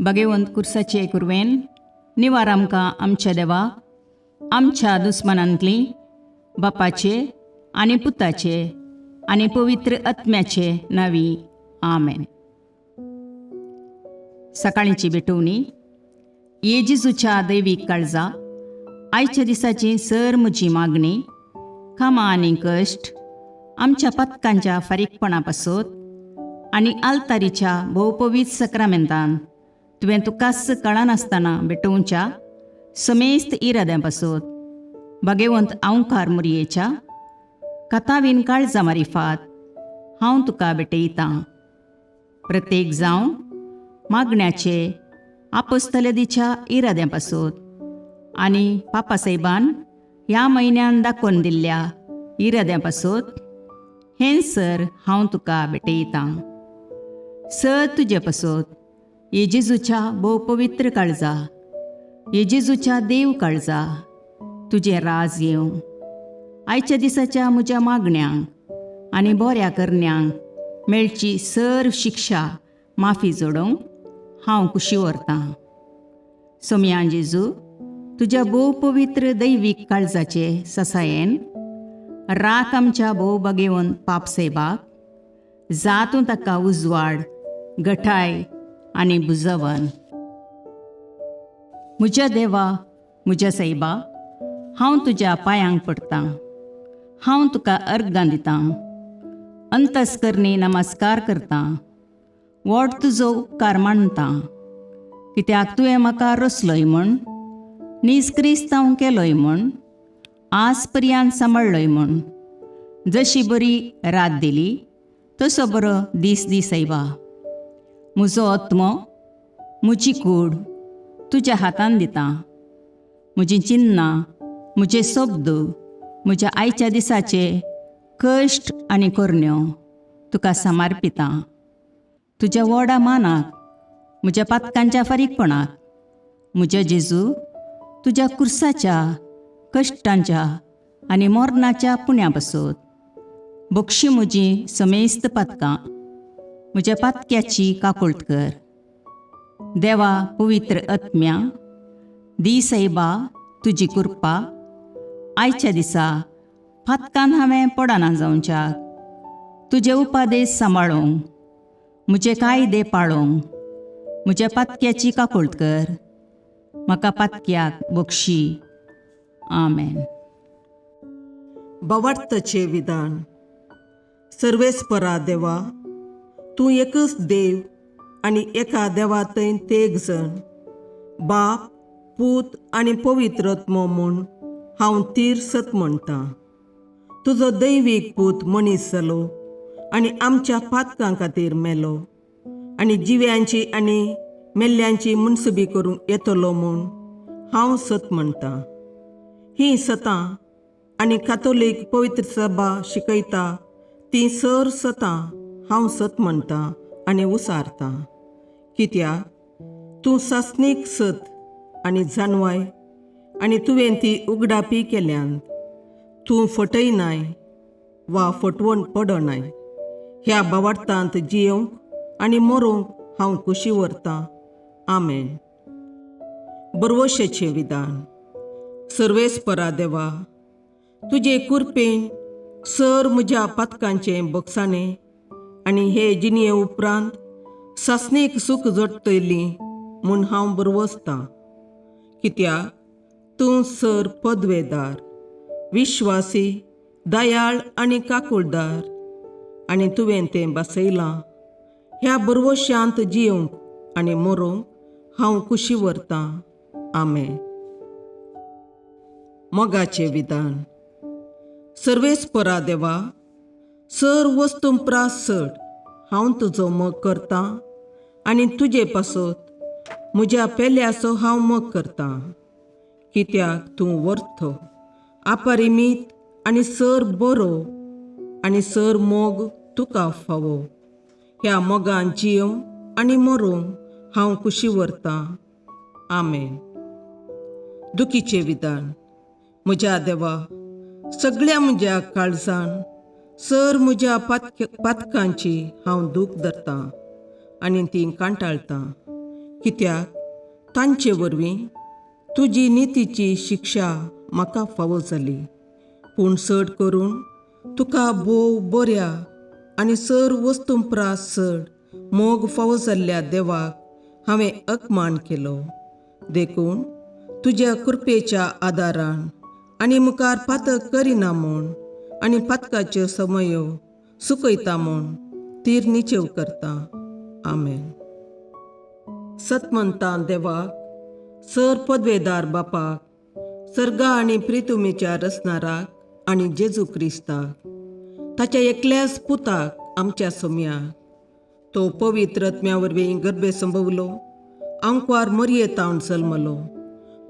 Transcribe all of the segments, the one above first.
भगवंत कुर्साचे कुरवेन निवार आमकां आमच्या देवा आमच्या दुस्मनांतली बापाचे आनी पुताचे आनी पवित्र आत्म्याचे नावी आमेन. सकाळींची भेटवणी. येजेजूच्या दैवीक काळजा आयच्या दिसाची सर म्हजी मागणी कामां आनी कश्ट आमच्या पथकांच्या फारीकपणा पासत आनी आल्तारीच्या भोवपवीत सक्रामेंतान तुवें तुकास कळनासतना भेटोवच्या समेस्त इराद्यां पासत भगवंत आवकार मुरयेच्या कथावीन काळजा मारिफात हांव तुका भेटयतां. प्रत्येक जावं मागण्याचे आपोस्तलदीच्या इराद्यां पासत आनी पापासाहेबान ह्या म्हयन्यान दाखोवन दिल्ल्या इराद्यां पासत हें सर हांव तुका भेटयतां. सर तुजे पासत येजेजूच्या भोवपवित्र काळजा येजेजूच्या देव काळजा तुजें राज येवं. आयच्या दिसाच्या म्हज्या मागण्यांक आनी बऱ्या करण्यांक मेळची सर शिक्षा माफी जोडोवंक हांव कुशी व्हरतां. सोम्या जेजू तुज्या भोवपवित्र दैवीक काळजाचे ससायेन राख आमच्या भोव भगवंत पापसाहेबाक जातूं ताका उजवाड घटाय आनी बुजवण. म्हज्या देवा म्हज्या साहिबा हांव तुज्या पांयांक पडटां. हांव तुका अर्गां दितां. अंतस्करणी नमस्कार करतां. व्हड तुजो उपकार मानतां. कित्याक तुवें म्हाका रचलोय म्हूण निस्क्रिस्तांव केलोय म्हूण आज पर्यंत सांबाळलोय म्हूण जशी बरी रात दिली तसो बरो दीस दी साहिबा. म्हजो आत्मो म्हजी कूड तुज्या हातान दितां. म्हजीं चिन्नां म्हजे शब्द म्हज्या आयच्या दिसाचे कश्ट आनी करण्यो तुका समर्पितां. तुज्या व्हडा मानाक म्हज्या पातकांच्या फारीकपणाक म्हज्या जेजू तुज्या कुर्साच्या कश्टांच्या आनी मरणाच्या पुण्या पासत बक्षी म्हजीं समेस्त पातकां म्हज्या पातक्याची काकुळट कर. देवा पवित्र आत्म्या दी साहिबा तुजी कृपा आयच्या दिसा पातकान हांवें पडना जावच्याक तुजे उपादेश सांबाळूंक म्हजे कायदे पाळोवंक म्हज्या पातक्याची काकुळट कर. म्हाका पातक्याक बक्षी. आमेन. भावार्थाचे विधान. सर्वेस्परा देवा तूं एकच देव आनी एका देवातय तेग जण बाप पूत आनी पवित्र आत्मो म्हूण हांव तीर सत म्हणटां. तुजो दैवीक पूत मनीस जालो आनी आमच्या पातकां खातीर मेलो आनी जिव्यांची आनी मेल्ल्यांची मुनसुबी करूंक येतलो म्हूण हांव सत म्हणटां. हीं सतां आनी कातोलीक पवित्र सभा शिकयता ती सर सतां हांव सत म्हणटां आनी उसारतां. कित्याक तूं सासणीक सत आनी जानवाय आनी तुवें ती उगडापी केल्यांत तूं फटयनाय वा फटवण पडनाय. ह्या भावार्थांत जियोंक आनी मरोवंक हांव कुशी व्हरतां. आमेन. बरवशेचें विधान. सर्वेस्परा देवा तुजे कृपेन सर म्हज्या पातकांचें बक्षाणें आनी हे जिणये उपरांत सासणेक सूख जोडटली म्हूण हांव बरवसतां. कित्याक तूं सर पदवेदार विश्वासी दयाळ आनी काकुळदार आनी तुवें तें बसयलां. ह्या बरवश्यांत जियोंक आनी मरोवंक हांव कुशी व्हरतां. आमेन. मोगाचें विधान. सर्वेस्परा देवा सर वस्तुंपरास चड हांव तुजो मोग करतां आनी तुजे पासत म्हज्या पेल्याचो हांव मोग करतां. कित्याक तूं वर्थ अपरिमीत आनी सर बरो आनी सर मोग तुका फावो. ह्या मोगान जियोंक आनी मरोवंक हांव कुशी व्हरतां. आमेन. दुखीचें विधान. म्हज्या देवा सगळ्या म्हज्या काळजान सर म्हज्या पातकांची हांव दूख धरतां आनी ती कांटाळतां. कित्याक तांचे वरवीं तुजी नितीची शिक्षा म्हाका फावो जाली. पूण चड करून तुका भोव बऱ्या आनी सर वस्तूंपरास चड मोग फावो जाल्ल्या देवाक हांवें अकमान केलो. देखून तुज्या कृपेच्या आदारान आनी मुखार पातक करिना म्हूण आनी पातकाच्यो समयो सुकयता म्हूण तीर निचेव करता. आमेन. सतमंतां देवाक, सर पदवेदार बापाक, सर्गा आनी प्रितुमेच्या रचणाराक आनी जेजू क्रिस्ताक, ताच्या एकल्याच पुताक आमच्या सोम्याक, तो पवित्र आत्म्या वरवीं गर्भे संभवलो, अंकवार मरयेतावन जल्मलो,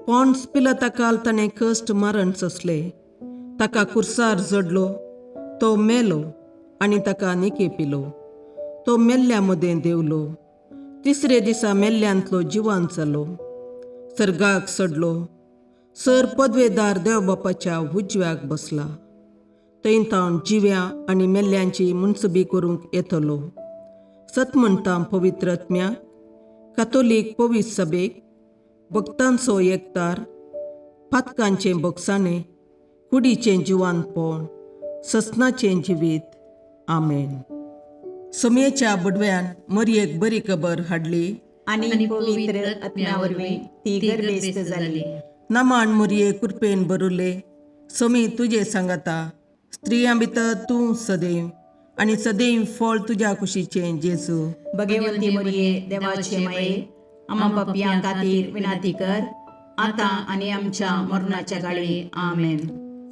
पोंस पिलाताकाल ताणें कश्ट मरण सोंसले, ताका कुर्सार जडलो, तो मेलो आनी ताका निकेपिलो, तो मेल्ल्या मदें देवलो, तिसरे दिसा मेल्ल्यांतलो जिवांत जालो, सर्गाक चडलो, सर पदवेदार देवबापाच्या उजव्याक बसला, थंय तावन जिव्या आनी मेल्ल्यांची मुनसबी करूंक येतलो. सतमंतां पवित्र आत्म्याक, कातोलीक पवित्र सभेक, भक्तांचो एकतार, पातकांचें भोगसाणें, कुडीचें जिवांतपण, ससनाचें जिवीत. आमेन. सोमयेच्या बुडव्यान मरयेक बरी खबर हाडली आनी पवित्र आत्म्या वरवीं ती गर्भेस्त जाली. नमान मरये कृपेन भरुले, सोमी तुजे सांगाता, स्त्रियां भितर तूं सदैव आनी सदैव फळ तुज्या कुशीचें जेजू. भगवंती मरिये देवाचे माये, आम्हा पापियां खातीर विनाती कर, आतां आनी आमच्या मरणाच्या काळी. आमेन.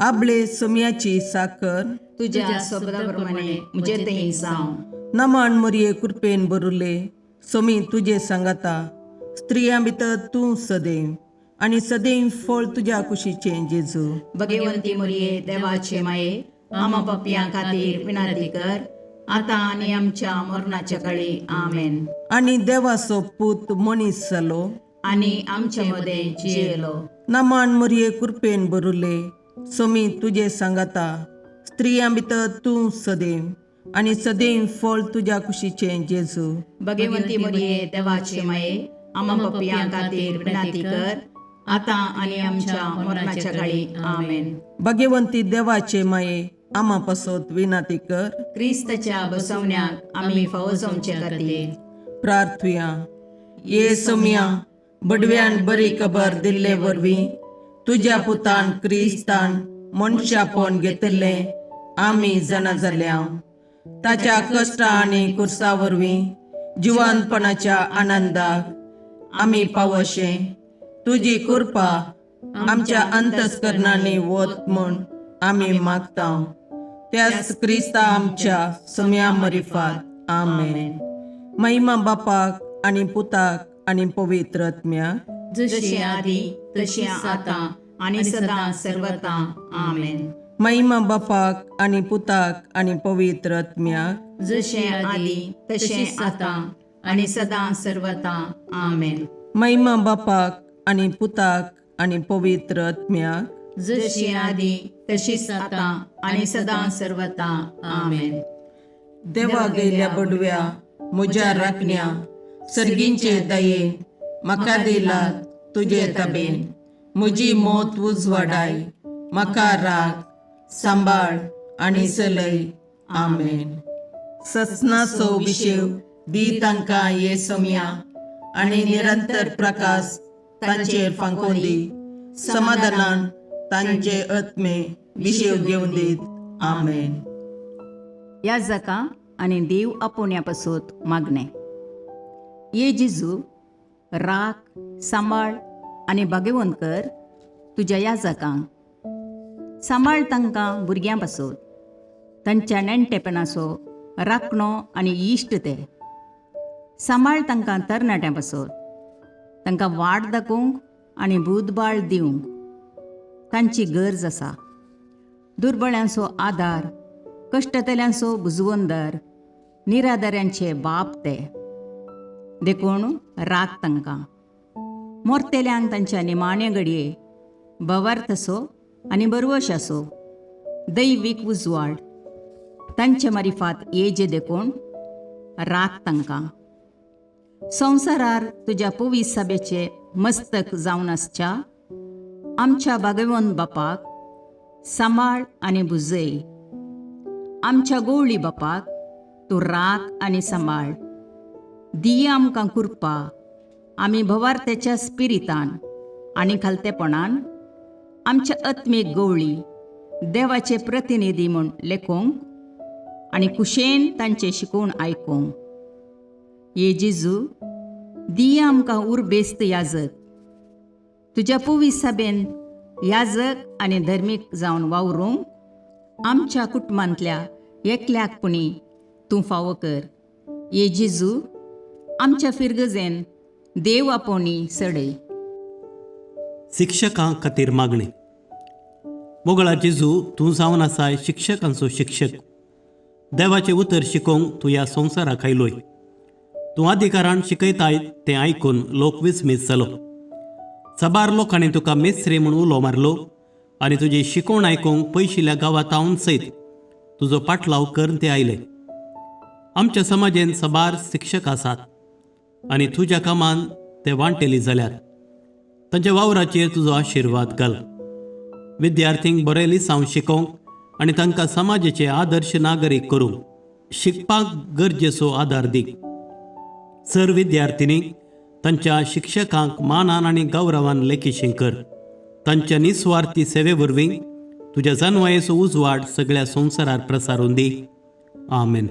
आपले सोमयाची साकर तुज्या शब्दाप्रमाणे म्हजे थंय जावं. नमान मरये कृपेन भरुले, सोमी तुजे सांगाता, स्त्रियां भितर तूं सदैव आनी सदैव फळ तुज्या कुशीचें जेजू. भगवंती मरिये देवाचे माये, आम्हा पापियां खातीर विनाती कर, आतां आनी आमच्या मरणाच्या काळी. आमेन. आनी देवाचो पूत मनीस जालो आनी आमचे मदें जियेलो. नमान मरये कृपेन भरुले, सोमी तुजे सांगाता, स्त्रियां भितर तूं सदैव आनी सदैव फळ तुज्या कुशीचें जेजू. भगवंती मरिये देवाचे माये, आम्हा पापियां खातीर विनाती कर, आतां आनी आमच्या मरणाच्या काळी. आमेन. भगवंती देवाचे माये, आम्हा पासत विनाती कर. क्रिस्ताच्या बसवण्याक आमी फावो जावचे खातीर प्रार्थुया. ये सोम्या, बडव्यान बरी खबर दिल्ले वरवीं तुज्या पुतान क्रिस्तान मनशापण घेतिल्लें आमी जाणा जाल्या, ताच्या कश्टा आनी कुर्सा वरवीं जिवंतपणाच्या आनंदाक आमी पावशे तुजी कृपा आमच्या अंतस्करणांनी वत म्हूण आमी मागता. त्याच क्रिस्ता आमच्या सोम्या मरिफात. आमेन. महिमा बापाक आनी पुताक आनी पवित्र आत्म्याक, जशें आदी तशें आतां आनी सदां सर्वदा. आमेन. महिमा बापाक आनी पुताक आनी पवित्र आत्म्याक, जशें आदी तशें आतां आनी सदां सर्वदा. आमेन. महिमा बापाक आनी पुताक आनी पवित्र आत्म्याक, जशी आदी तशीच आतां आनी सदां सर्वदा. आमेन. देवा गेल्या बडव्या म्हज्या राखण्या, सर्गींचे दयेन म्हाका दिला तुजे ताबेन. म्हजी मोत उजवाडाय, म्हाका राख, सांबाळ आनी चलय. आमेन. ससनाचो विशेव दी तांकां ये सोम्या, आनी निरंतर प्रकाश तांचेर फांकोन दी. समाधानान तांचे आत्मे विशेव घेवन दीत. आमेन. याजकां आनी देव आपोवण्या पासत मागणें. ये जेजू, राख, सांबाळ आनी भाग्यवंत कर तुज्या याजकांक. सांबाळ तांकां भुरग्यां पासत, तांच्या नेणटेपणाचो राखणो आनी इश्ट ते. सांबाळ तांकां तरणाट्यां पासत, तांकां वाट दाखोवंक आनी बुदबाळ दिवंक तांची गरज आसा. दुर्बळ्यांचो आदार, कश्टतल्यांचो बुजवंदर, निराधाऱ्यांचे बाप ते. देखून राख तांकां. मोरतेल्यांक तांच्या निमाणे घडये भवार्थसो आनी बरवशाचो दैवीक उजवाड तांचे मारिफात येजे देखून राख तांकां. संवसारार तुज्या पवित्र सभेचे मस्तक जावन आसच्या आमच्या भागवंत बापाक सांबाळ आनी बुजय. आमच्या गवळी बापाक तूं राख आनी सांबाळ. दिया आमकां कुरपा आमी भवार्थ्याच्या स्पिरितान आनी खालतेपणान आमच्या आत्मीक गवळी देवाचे प्रतिनिधी म्हूण लेखोंक आनी कुशेन तांचे शिकोवन आयकूंक. ये जेजू दिया आमकां उर्बेस्त याजक. तुज्या पवित्र सभेन याजक आनी धर्मीक जावन वावरूंक आमच्या कुटुंबांतल्या एकल्याकपणी तूं फावो कर. ये जेजू आमच्या फिरगजेन देव आपोवणी सडय. शिक्षकां खातीर मागणी. मोगळा जेजू तूं जावन आसाय शिक्षकांचो शिक्षक. देवाचें उतर शिकोवंक तूं ह्या संवसाराक आयलोय. तूं अधिकारान शिकयताय तें आयकून लोक विस्मीत जालो. सबार लोकांनी तुका मेस्रे म्हूण उलो मारलो आनी तुजी शिकोवण आयकूंक पयशिल्ल्या गांवांतावन सयत तुजो पाटलाव करून ते आयले. आमच्या समाजेन सबार शिक्षक आसात आनी तुज्या कामान ते वांटेली जाल्यात. तांच्या वावराचेर तुजो आशिर्वाद घाल. विद्यार्थींक बरे लिसांव शिकोवंक आनी तांकां समाजाचे आदर्श नागरीक करूंक शिकपाक गरजेचो आदार दी. सर विद्यार्थिनींक तांच्या शिक्षकांक मानान आनी गौरवान लेखीशीं कर. तांच्या निस्वार्थी सेवे वरवीं तुज्या जानवायेचो उजवाड सगळ्या संवसारार प्रसारून दी. आमेन.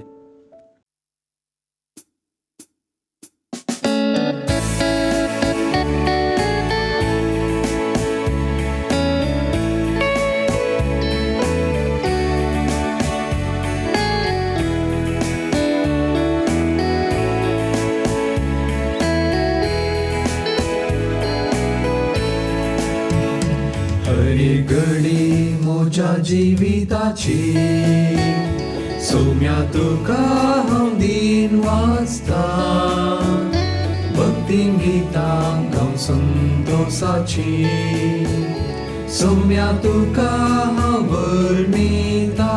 हरी घडी म्हज्या जिविताची सौम्या तुका हांव दिन वाचता. भक्तीन गितां गावन संतोषाची सौम्या तुका हांव वर्णिता.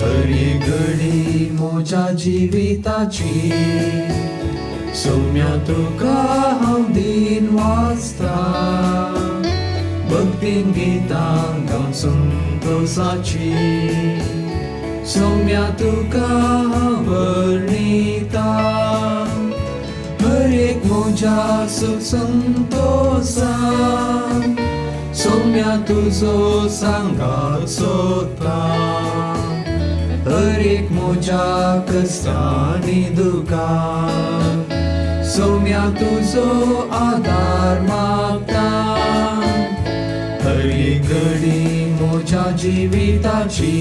हरी घडी म्हज्या जिविताची सौम्या तुका हांव दिन वाचता. भक्तीन गितां गावन संतोषाची सौम्या तुका हांव वर्णिता. हर एक म्हज्या सुख संतोषान सौम्या तुजो सांगात सोदता. हर एक म्हज्या कश्टांनी दुखान सौम्या तुजो आदार मागता. हरी घडी म्हज्या जिविताची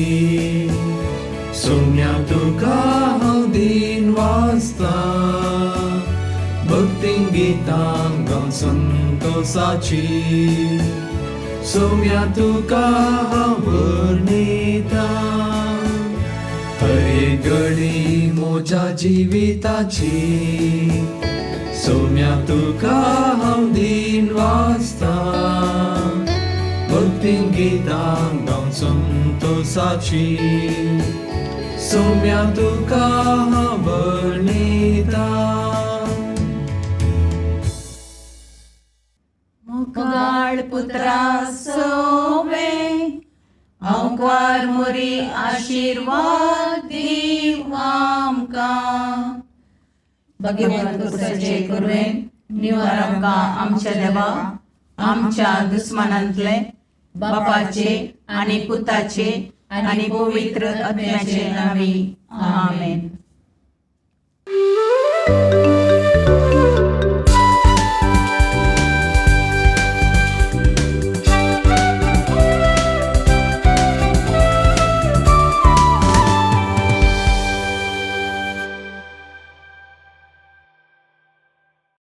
सौम्या तुका हांव दिन वाचता. भक्तीन गितां गावन संतोषाची सौम्या तुका हांव वर्णिता. हरी घडी म्हज्या जिविताची सौम्या तुका हांव दिन वाचता. भक्तीन गितां गावन संतोषाची सौम्या तुका हांव वर्णिता. मुगाळ पुत्रा सोवे अवकार मोरी आशीर्वाद दीव आमकां. भगवंत कुसाचे करुवेन निवार आमकां आमच्या देवा आमच्या दुस्मानांतले बापाचे आनी पुताचे आनी पवित्र आत्म्याचे नांवी. आमेन.